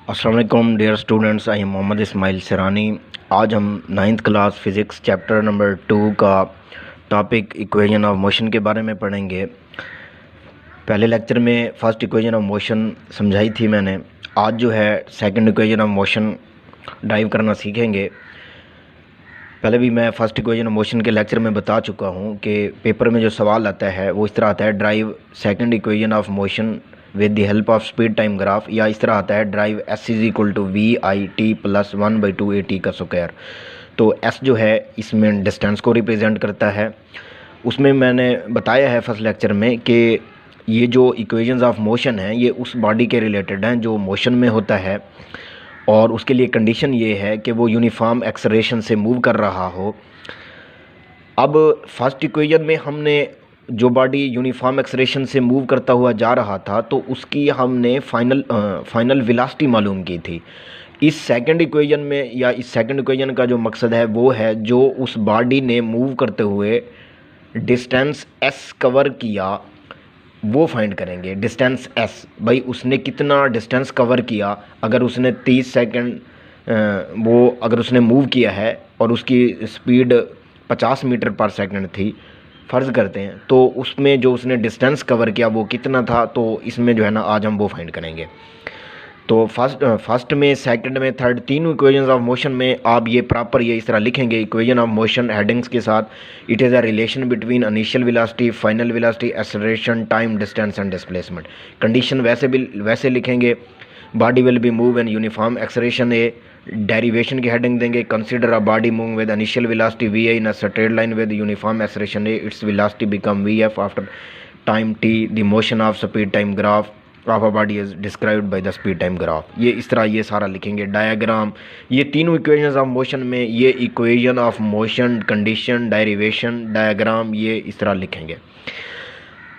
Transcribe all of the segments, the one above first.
अस्सलाम वालेकुम dear students, I am Mohammad Ismail Sarani. आज हम 9th class physics chapter number 2 का टॉपिक इक्वेशन ऑफ मोशन के बारे में पढ़ेंगे। पहले लेक्चर में फ़र्स्ट इक्वेशन ऑफ मोशन समझाई थी मैंने। आज जो है second equation of motion drive करना सीखेंगे। पहले भी मैं फ़र्स्ट इक्वेशन ऑफ मोशन के लेक्चर में बता चुका हूँ कि पेपर में जो सवाल आता है वो इस तरह आता है, derive second equation of motion with the help of speed time graph, या इस तरह आता है derive s is equal to v i t plus 1/2 a t का स्क्वायर। तो s जो है इसमें डिस्टेंस को रिप्रेजेंट करता है। उसमें मैंने बताया है फर्स्ट लेक्चर में कि ये जो इक्वेशंस ऑफ मोशन हैं ये उस बॉडी के रिलेटेड हैं जो मोशन में होता है, और उसके लिए कंडीशन ये है कि वो यूनिफॉर्म एक्सेलरेशन से मूव कर रहा हो। अब फर्स्ट इक्वेशन में हमने जो बॉडी यूनिफॉर्म एक्सेलरेशन से मूव करता हुआ जा रहा था तो उसकी हमने फाइनल वेलोसिटी मालूम की थी। इस सेकंड इक्वेशन में या इस सेकंड इक्वेशन का जो मकसद है वो है जो उस बॉडी ने मूव करते हुए डिस्टेंस s कवर किया वो फाइंड करेंगे। डिस्टेंस s, भाई उसने कितना डिस्टेंस कवर किया। अगर उसने 30 सेकंड वो अगर उसने मूव किया है और उसकी स्पीड 50 मीटर पर सेकंड थी फ़र्ज़ करते हैं, तो उसमें जो उसने डिस्टेंस कवर किया वो कितना था, तो इसमें जो है ना आज हम वो फाइंड करेंगे। तो फर्स्ट में, सेकंड में, थर्ड, तीनों इक्वेशंस ऑफ मोशन में आप ये प्रॉपर ये इस तरह लिखेंगे इक्वेशन ऑफ मोशन हेडिंग्स के साथ। It is a relation between initial velocity, final velocity, acceleration, time, distance and displacement. Condition वैसे लिखेंगे, body will be move in uniform acceleration a. Derivation की हेडिंग देंगे, consider a body move with initial velocity v i in a straight line with uniform acceleration a, its velocity become v f after time t, the motion of speed time graph of a body is described by the speed time graph. ये इस तरह ये सारा लिखेंगे। Diagram, ये तीनों equations of motion में ये equation of motion, condition, derivation, diagram ये इस तरह लिखेंगे।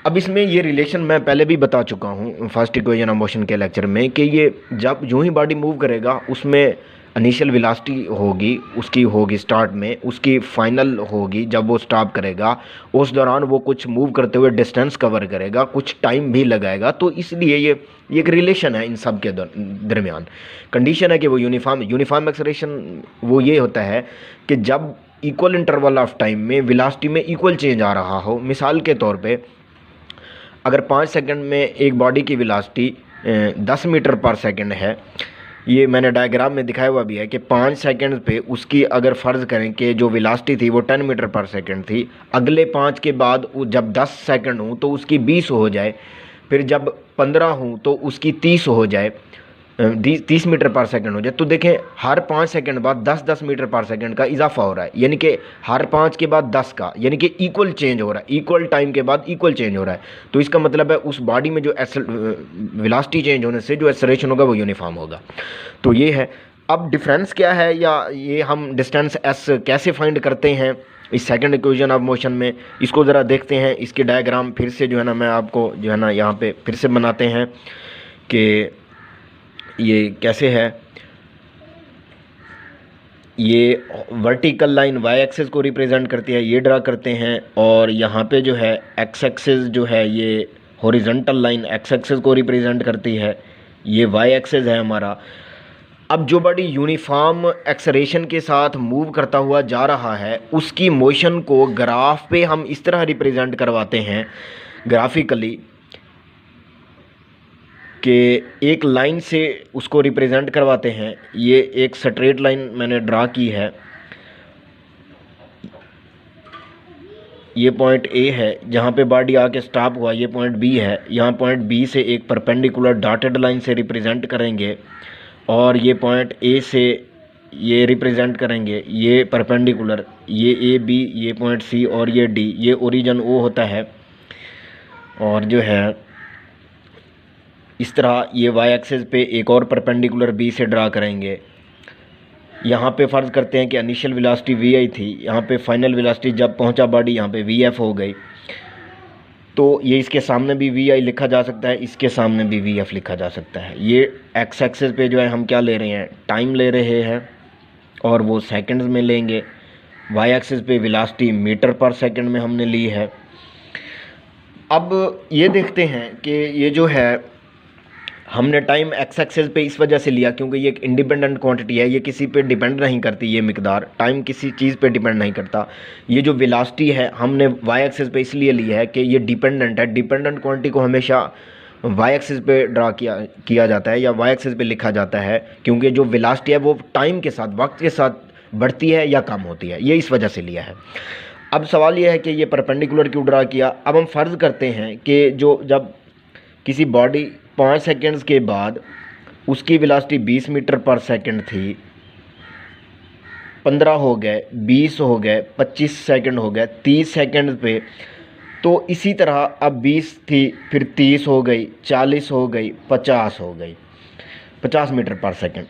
अब इसमें ये रिलेशन मैं पहले भी बता चुका हूँ फर्स्ट इक्वेशन ऑफ मोशन के लेक्चर में कि ये जब यूँ ही बॉडी मूव करेगा उसमें इनिशियल वेलोसिटी होगी, उसकी होगी स्टार्ट में, उसकी फाइनल होगी जब वो स्टॉप करेगा। उस दौरान वो कुछ मूव करते हुए डिस्टेंस कवर करेगा, कुछ टाइम भी लगाएगा। तो इसलिए ये एक रिलेशन है इन सब के दरमियान। कंडीशन है कि वो यूनिफॉर्म एक्सेलरेशन वो ये होता है कि जब इक्वल इंटरवल ऑफ टाइम में वेलोसिटी में इक्वल चेंज आ रहा हो। मिसाल के तौर पे अगर 5 सेकंड में एक बॉडी की वेलोसिटी 10 मीटर पर सेकंड है, ये मैंने डायग्राम में दिखाया हुआ भी है कि 5 सेकंड पे उसकी अगर फ़र्ज़ करें कि जो वेलोसिटी थी वो 10 मीटर पर सेकंड थी, अगले 5 के बाद जब 10 सेकंड हूँ तो उसकी 20 हो जाए, फिर जब 15 हूँ तो उसकी 30 हो जाए, 30 मीटर पर सेकंड हो जाए। तो देखें हर 5 सेकंड बाद 10-10 मीटर पर सेकंड का इजाफा हो रहा है, यानी कि हर 5 के बाद 10 का, यानी कि इक्वल चेंज हो रहा है, इक्वल टाइम के बाद इक्वल चेंज हो रहा है। तो इसका मतलब है उस बॉडी में जो वेलोसिटी चेंज होने से जो एक्सेलरेशन होगा वो यूनिफॉर्म होगा। तो ये है। अब डिफरेंस क्या है, या ये हम डिस्टेंस s कैसे फाइंड करते हैं इस सेकंड इक्वेशन ऑफ मोशन में, इसको ज़रा देखते हैं। इसके डायग्राम फिर से जो है ना मैं आपको जो है ना यहाँ पे फिर से बनाते हैं कि ये कैसे है। ये वर्टिकल लाइन y एक्सिस को रिप्रेजेंट करती है, ये ड्रा करते हैं, और यहाँ पे जो है x एक्सिस जो है ये हॉरिजॉन्टल लाइन x एक्सिस को रिप्रेजेंट करती है, ये y एक्सिस है हमारा। अब जो बॉडी यूनिफॉर्म एक्सेलरेशन के साथ मूव करता हुआ जा रहा है उसकी मोशन को ग्राफ पे हम इस तरह रिप्रेजेंट करवाते हैं ग्राफिकली कि एक लाइन से उसको रिप्रेजेंट करवाते हैं। ये एक स्ट्रेट लाइन मैंने ड्रा की है, ये पॉइंट A है जहाँ पे बॉडी आके स्टॉप हुआ, ये पॉइंट B है। यहाँ पॉइंट B से एक परपेंडिकुलर डॉटेड लाइन से रिप्रेजेंट करेंगे, और ये पॉइंट A से ये रिप्रेजेंट करेंगे, ये परपेंडिकुलर, ये A B, ये पॉइंट C और ये D, ये ओरिजिन O होता है। और जो है इस तरह ये y एक्सिस पे एक और परपेंडिकुलर B से ड्रा करेंगे। यहाँ पे फ़र्ज़ करते हैं कि इनिशियल वेलोसिटी वी आई थी, यहाँ पे फाइनल वेलोसिटी जब पहुँचा बॉडी यहाँ पे वी एफ हो गई। तो ये इसके सामने भी वी आई लिखा जा सकता है, इसके सामने भी वी एफ लिखा जा सकता है। ये एक्स एक्सिस पे जो है हम क्या ले रहे हैं, टाइम ले रहे हैं, और वो सेकंड्स में लेंगे। y एक्सिस पे वेलोसिटी मीटर पर सेकंड में हमने ली है। अब ये देखते हैं कि ये जो है हमने टाइम एक्स एक्सेस पे इस वजह से लिया क्योंकि ये एक इंडिपेंडेंट क्वांटिटी है, ये किसी पे डिपेंड नहीं करती, ये मिकदार टाइम किसी चीज़ पे डिपेंड नहीं करता। ये जो वेलोसिटी है हमने वाई एक्सेस पे इसलिए लिया है कि ये डिपेंडेंट है। डिपेंडेंट क्वांटिटी को हमेशा वाई एक्सेस पे ड्रा किया जाता है या वाई एक्सेस पे लिखा जाता है, क्योंकि जो वेलोसिटी है वो टाइम के साथ, वक्त के साथ बढ़ती है या कम होती है, ये इस वजह से लिया है। अब सवाल ये है कि ये परपेंडिकुलर क्यों ड्रा किया। अब हम फ़र्ज़ करते हैं कि जब किसी बॉडी 5 सेकेंड्स के बाद उसकी वेलोसिटी 20 मीटर पर सेकंड थी, 15 हो गए, 20 हो गए, 25 सेकंड हो गए, 30 सेकंड पे, तो इसी तरह अब 20 थी, फिर 30 हो गई, 40 हो गई, 50 हो गई, 50 मीटर पर सेकंड।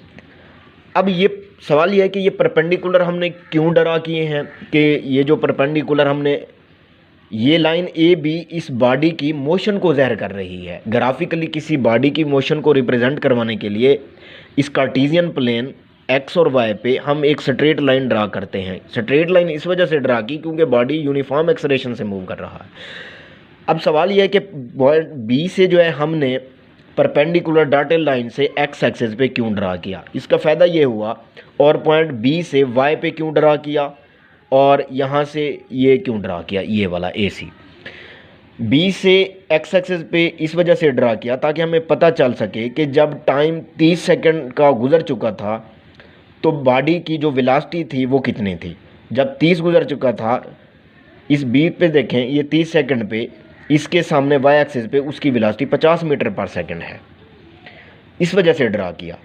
अब ये सवाल ये है कि ये परपेंडिकुलर हमने क्यों ड्रा किए हैं, कि ये जो परपेंडिकुलर हमने, ये लाइन ए बी इस बॉडी की मोशन को ज़ाहिर कर रही है। ग्राफिकली किसी बॉडी की मोशन को रिप्रेजेंट करवाने के लिए इस कार्टेशियन प्लेन एक्स और वाई पे हम एक स्ट्रेट लाइन ड्रा करते हैं। स्ट्रेट लाइन इस वजह से ड्रा की क्योंकि बॉडी यूनिफॉर्म एक्सलेरेशन से मूव कर रहा है। अब सवाल यह है कि पॉइंट बी से जो है हमने परपेंडिकुलर डॉटेड लाइन से एक्स एक्सेस पे क्यों ड्रा किया, इसका फ़ायदा ये हुआ, और पॉइंट बी से वाई पे क्यों ड्रा किया, और यहाँ से ये क्यों ड्रा किया, ये वाला ए सी। बी से एक्स एक्सेस पे इस वजह से ड्रा किया ताकि हमें पता चल सके कि जब टाइम 30 सेकंड का गुजर चुका था तो बॉडी की जो वेलोसिटी थी वो कितनी थी। जब 30 गुजर चुका था, इस बी पे देखें, ये 30 सेकंड पे इसके सामने वाई एक्सिस पे उसकी वेलोसिटी 50 मीटर पर सेकंड है, इस वजह से ड्रा किया।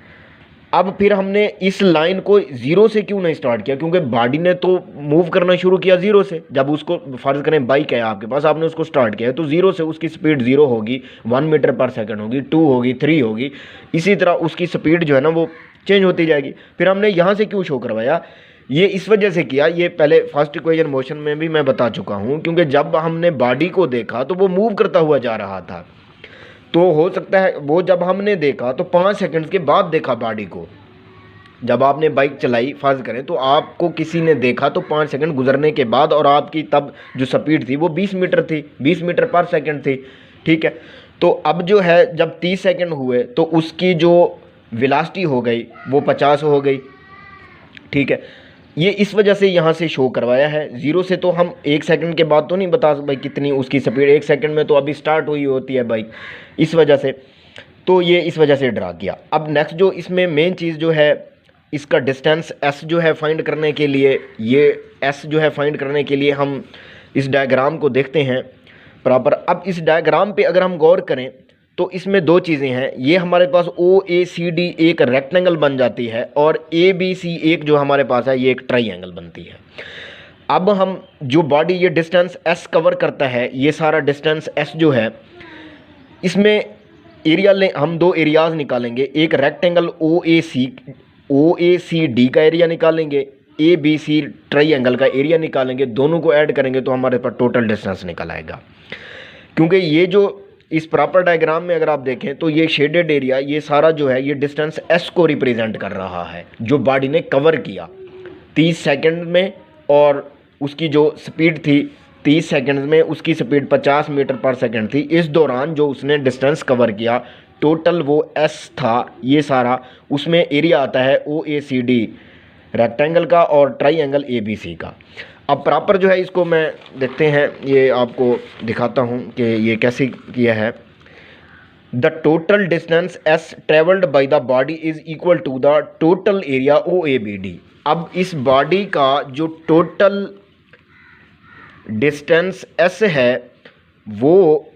अब फिर हमने इस लाइन को ज़ीरो से क्यों नहीं स्टार्ट किया, क्योंकि बॉडी ने तो मूव करना शुरू किया ज़ीरो से। जब उसको फ़र्ज़ करें बाइक है आपके पास, आपने उसको स्टार्ट किया है तो ज़ीरो से उसकी स्पीड ज़ीरो होगी, 1 मीटर पर सेकंड होगी, 2 होगी, 3 होगी, इसी तरह उसकी स्पीड जो है ना वो चेंज होती जाएगी। फिर हमने यहाँ से क्यों शो करवाया, ये इस वजह से किया, ये पहले फर्स्ट इक्वेशन मोशन में भी मैं बता चुका हूँ, क्योंकि जब हमने बॉडी को देखा तो वो मूव करता हुआ जा रहा था, तो हो सकता है वो जब हमने देखा तो 5 सेकंड्स के बाद देखा बॉडी को। जब आपने बाइक चलाई फ़र्ज़ करें तो आपको किसी ने देखा तो 5 सेकंड गुजरने के बाद, और आपकी तब जो स्पीड थी वो 20 मीटर थी, 20 मीटर पर सेकंड थी, ठीक है। तो अब जो है जब 30 सेकंड हुए तो उसकी जो वेलोसिटी हो गई वो 50 हो गई, ठीक है। ये इस वजह से यहाँ से शो करवाया है। ज़ीरो से तो हम 1 सेकंड के बाद तो नहीं बता भाई कितनी उसकी स्पीड, 1 सेकंड में तो अभी स्टार्ट हुई होती है बाइक, इस वजह से, तो ये इस वजह से ड्रा किया। अब नेक्स्ट जो इसमें मेन चीज़ जो है, इसका डिस्टेंस एस जो है फाइंड करने के लिए, ये एस जो है फाइंड करने के लिए हम इस डायग्राम को देखते हैं प्रॉपर। अब इस डायग्राम पे अगर हम गौर करें तो इसमें दो चीज़ें हैं, ये हमारे पास ओ ए सी डी एक रेक्टेंगल बन जाती है, और ए बी सी एक जो हमारे पास है ये एक ट्राइंगल बनती है। अब हम जो बॉडी ये डिस्टेंस एस कवर करता है, ये सारा डिस्टेंस एस जो है, इसमें एरिया ले हम दो एरियाज निकालेंगे, एक रेक्टेंगल ओ ए सी डी का एरिया निकालेंगे, ए बी सी ट्राइंगल का एरिया निकालेंगे, दोनों को ऐड करेंगे तो हमारे पास टोटल डिस्टेंस निकल आएगा। क्योंकि ये जो इस प्रॉपर डायग्राम में अगर आप देखें तो ये शेडेड एरिया, ये सारा जो है ये डिस्टेंस एस को रिप्रेजेंट कर रहा है जो बॉडी ने कवर किया 30 सेकंड में, और उसकी जो स्पीड थी 30 सेकंड में उसकी स्पीड 50 मीटर पर सेकंड थी। इस दौरान जो उसने डिस्टेंस कवर किया टोटल वो एस था, ये सारा, उसमें एरिया आता है ओ ए सी डी रेक्टेंगल का और ट्राइंगल ए बी सी का। अब प्रॉपर जो है इसको मैं देखते हैं, ये आपको दिखाता हूँ कि ये कैसे किया है। The total distance s travelled by the body is equal to the total area o a b d. अब इस बॉडी का जो टोटल डिस्टेंस एस है, वो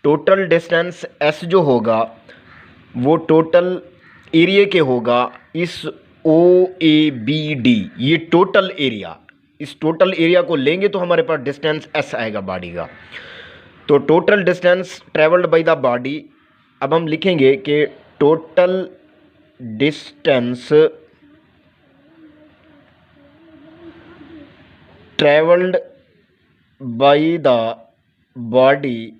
टोटल डिस्टेंस एस जो होगा वो टोटल एरिया के होगा इस ओ ए बी डी, ये टोटल एरिया, इस टोटल एरिया को लेंगे तो हमारे पास डिस्टेंस एस आएगा बॉडी का। तो total distance travelled by the body, अब हम लिखेंगे कि total distance travelled by the body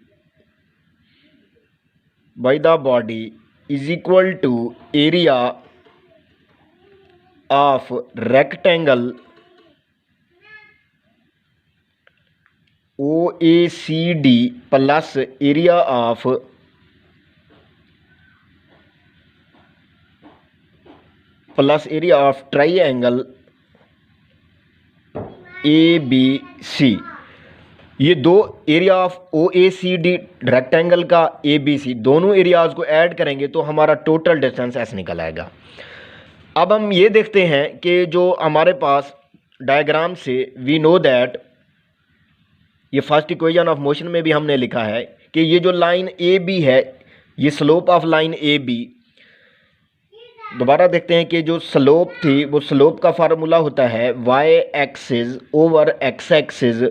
is equal to area of rectangle O A C d plus area of plus area of triangle ABC, ये दो area of OACD rectangle का ABC, दोनों areas को add करेंगे तो हमारा total distance S निकल आएगा। अब हम ये देखते हैं कि जो हमारे पास डायग्राम से वी नो दैट, ये फर्स्ट इक्वेशन ऑफ मोशन में भी हमने लिखा है कि ये जो लाइन AB है, ये स्लोप ऑफ लाइन AB, दोबारा देखते हैं कि जो स्लोप थी वो स्लोप का फार्मूला होता है y axis over x axis.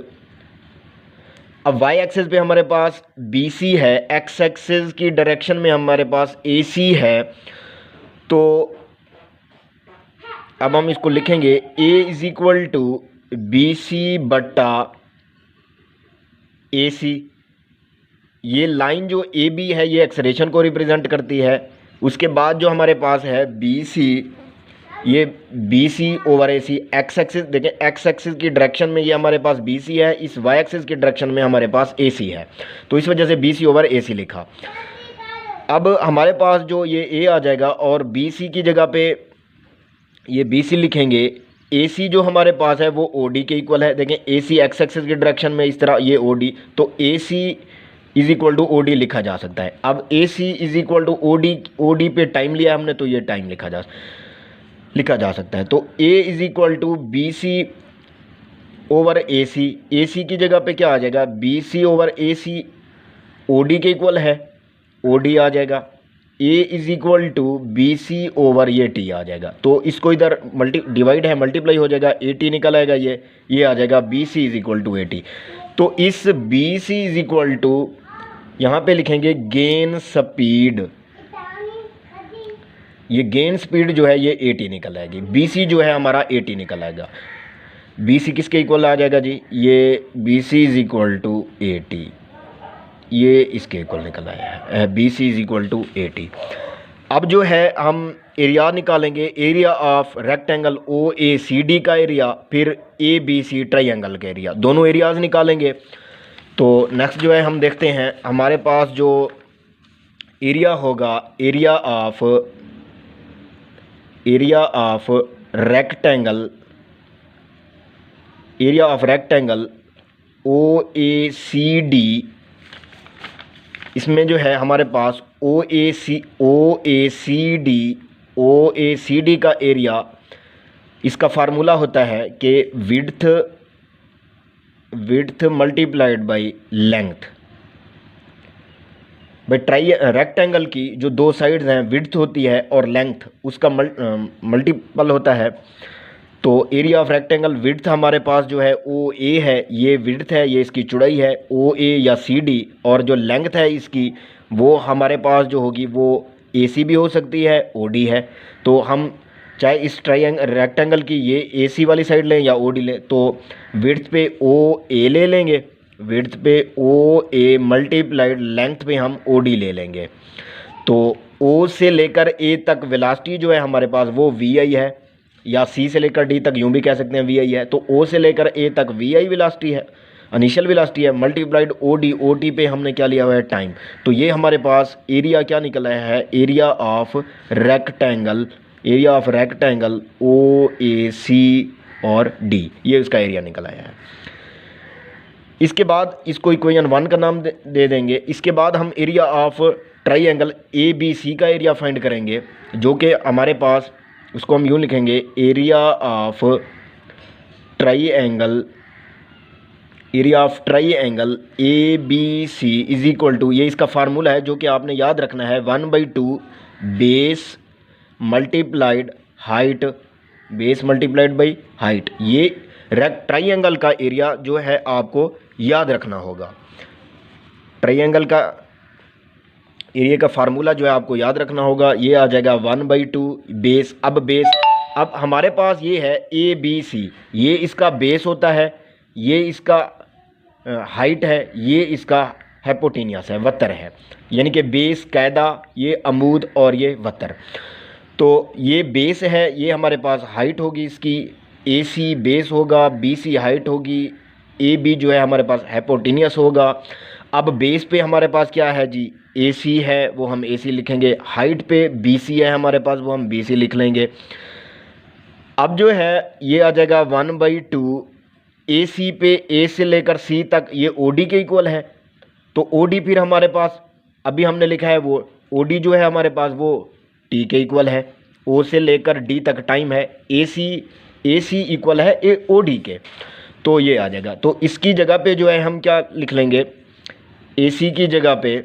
अब y एक्सिस पे हमारे पास BC है, x एक्सिस की डायरेक्शन में हमारे पास AC है, तो अब हम इसको लिखेंगे A is equal to BC बट्टा AC। ये लाइन जो AB है ये एक्सलेरेशन को रिप्रेजेंट करती है। उसके बाद जो हमारे पास है BC, ये BC over AC, x axis देखें, एक्स एक्सिस की डायरेक्शन में ये हमारे पास BC है, इस y एक्सिस की डायरेक्शन में हमारे पास AC है, तो इस वजह से BC ओवर AC लिखा। अब हमारे पास जो ये A आ जाएगा और BC की जगह पे ये BC लिखेंगे। AC जो हमारे पास है वो OD के इक्वल है। देखें AC एक्स एक्सिस की डायरेक्शन में इस तरह ये OD, तो AC is equal to OD लिखा जा सकता है। अब AC is equal to OD पे टाइम लिया हमने, तो ये टाइम लिखा जा सकता है। तो A is equal to BC over AC, AC की जगह पे क्या आ जाएगा, BC ओवर AC OD के इक्वल है, OD आ जाएगा। A is equal to BC over ये T आ जाएगा, तो इसको इधर डिवाइड है, मल्टीप्लाई हो जाएगा, AT निकल आएगा, ये आ जाएगा BC is equal to AT। तो इस BC इज इक्वल टू यहाँ पे लिखेंगे गेन स्पीड, ये गेन स्पीड जो है ये AT निकल आएगी। BC जो है हमारा AT निकल आएगा। BC किसके इक्वल आ जाएगा जी, ये BC is equal to AT, ये इसके इक्वल निकल आया है, BC is equal to AT। अब जो है हम एरिया निकालेंगे, एरिया ऑफ रेक्टेंगल OACD का एरिया, फिर ABC ट्राइंगल का एरिया, दोनों एरियाज निकालेंगे। तो नेक्स्ट जो है हम देखते हैं हमारे पास जो एरिया होगा, एरिया ऑफ रेक्टेंगल OACD, इसमें जो है हमारे पास OACD का एरिया, इसका फार्मूला होता है कि विड्थ मल्टीप्लाइड बाई लेंथ। भाई रेक्टेंगल की जो दो साइड्स हैं, विड्थ होती है और लेंथ उसका मल्टीपल होता है। तो एरिया ऑफ रेक्टेंगल विड्थ हमारे पास जो है OA है, ये विड्थ है, ये इसकी चौड़ाई है OA या CD, और जो लेंथ है इसकी वो हमारे पास जो होगी वो AC भी हो सकती है, OD है। तो हम चाहे इस रेक्टेंगल की ये AC वाली साइड लें या OD लें, तो विड्थ पे OA ले लेंगे, विड्थ पे OA मल्टीप्लाइड लेंथ पे हम OD ले लेंगे। तो O से लेकर A तक वेलोसिटी जो है हमारे पास वो VI है, या C से लेकर D तक यूँ भी कह सकते हैं VI है। तो O से लेकर A तक VI वेलोसिटी है, इनिशियल वेलोसिटी है, मल्टीप्लाइड OD पे हमने क्या लिया हुआ है, टाइम। तो ये हमारे पास एरिया क्या निकल आया है, एरिया ऑफ रेक्टेंगल OAC और D, ये उसका एरिया निकल आया है। इसके बाद इसको इक्वेशन 1 का नाम दे देंगे। इसके बाद हम एरिया ऑफ ट्राइंगल ABC का एरिया फाइंड करेंगे, जो कि हमारे पास, उसको हम यूँ लिखेंगे, area of triangle ABC is equal to, ये इसका फार्मूला है जो कि आपने याद रखना है, 1/2 base multiplied height, base multiplied by height. ये ट्राइंगल का एरिया जो है आपको याद रखना होगा। ट्राइंगल का एरिया का फार्मूला जो है आपको याद रखना होगा, ये आ जाएगा 1/2 बेस। अब हमारे पास ये है ABC, ये इसका बेस होता है, ये इसका हाइट है, ये इसका हाइपोटेनियस है, वतर है, यानी कि बेस कायदा, ये अमूद और ये वतर। तो ये बेस है, ये हमारे पास हाइट होगी इसकी, AC बेस होगा, BC हाइट होगी, AB जो है हमारे पास हाइपोटेनियस होगा। अब बेस पे हमारे पास क्या है जी, AC है, वो हम AC लिखेंगे। हाइट पे BC है हमारे पास, वो हम BC लिख लेंगे। अब जो है ये आ जाएगा 1/2 ए सी पे, ए से लेकर सी तक ये ओ डी के इक्वल है। तो ओ डी फिर हमारे पास अभी हमने लिखा है वो ओ डी जो है हमारे पास वो टी के इक्वल है। ओ से लेकर डी तक टाइम है, ए सी इक्वल है ए ओ डी के। तो ये आ जाएगा। तो इसकी जगह पे जो है हम क्या लिख लेंगे, ए सी की जगह पे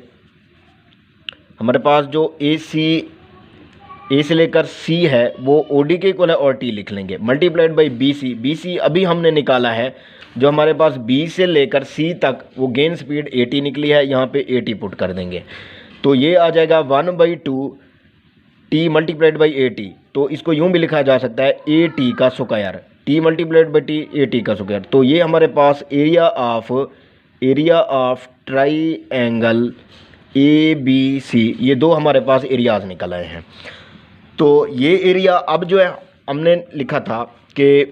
हमारे पास जो ए से लेकर सी है वो ओ डी के इक्वल है और टी लिख लेंगे, मल्टीप्लाइड बाई बी सी अभी हमने निकाला है। जो हमारे पास बी से लेकर सी तक वो गेन स्पीड 80 निकली है, यहाँ पे 80 पुट कर देंगे। तो ये आ जाएगा 1/2 टी मल्टीप्लाइड बाई 80। तो इसको यूँ भी लिखा जा सकता है ए टी का square, T multiplied by T A T का स्क्वायर। तो ये हमारे पास area of triangle A B C, ये दो हमारे पास एरियाज निकल आए हैं। तो ये एरिया अब जो है हमने लिखा था कि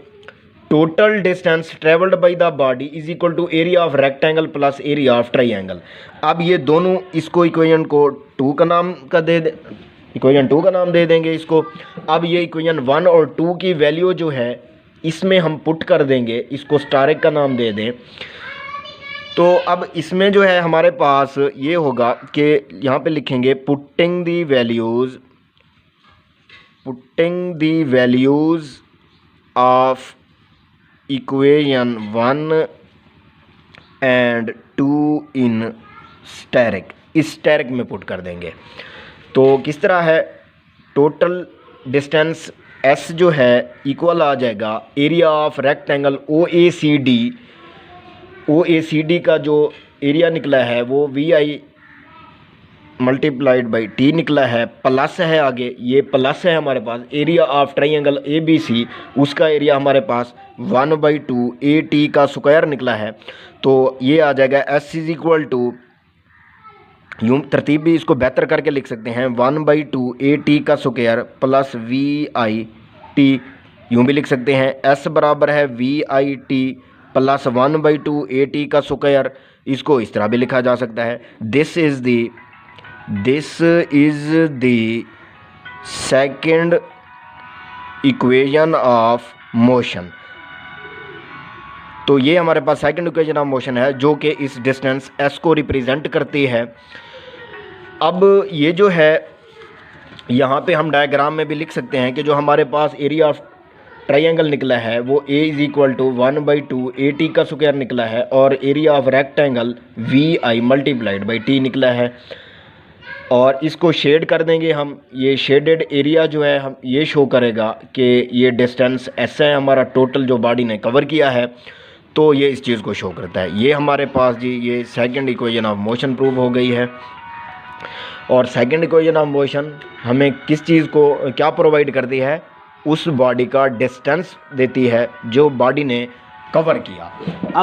total distance travelled by the body is equal to area of rectangle plus area of triangle. अब ये दोनों इसको इक्वेशन को इक्वेशन 2 का नाम दे देंगे इसको। अब ये इक्वेशन 1 और 2 की वैल्यू जो है इसमें हम पुट कर देंगे, इसको स्टारिक का नाम दे दें। तो अब इसमें जो है हमारे पास ये होगा कि यहाँ पे लिखेंगे putting the values of equation 1 and 2 in asterisk, इस स्टैरिक में पुट कर देंगे। तो किस तरह है, टोटल डिस्टेंस एस जो है इक्वल आ जाएगा area of rectangle O A C D का जो एरिया निकला है वो V I multiplied by T निकला है, प्लस है आगे, ये प्लस है हमारे पास area of triangle A B C, उसका एरिया हमारे पास 1/2 ए टी का स्क्वायर निकला है। तो ये आ जाएगा एस इज इक्वल टू, यूँ तरतीब भी इसको बेहतर करके लिख सकते हैं, 1/2 ए टी का square plus v i t, यूँ भी लिख सकते हैं एस बराबर है v i t plus 1/2 A T का स्क्वायर। इसको इस तरह भी लिखा जा सकता है, this is the second equation of motion. तो ये हमारे पास सेकंड इक्वेशन ऑफ मोशन है जो कि इस डिस्टेंस एस को रिप्रेजेंट करती है। अब ये जो है यहाँ पे हम डायग्राम में भी लिख सकते हैं कि जो हमारे पास एरिया ऑफ ट्राइएंगल निकला है वो A is equal to 1/2 A T का स्क्वायर निकला है और area of rectangle V I multiplied by T निकला है। और इसको शेड कर देंगे हम, ये शेडेड एरिया जो है हम ये शो करेगा कि ये डिस्टेंस ऐसा है हमारा टोटल जो बॉडी ने कवर किया है। तो ये इस चीज़ को शो करता है। ये हमारे पास जी ये second equation of motion prove हो गई है। और सेकंड इक्वेशन ऑफ मोशन हमें किस चीज़ को क्या प्रोवाइड करती है, उस बॉडी का डिस्टेंस देती है जो बॉडी ने कवर किया। अब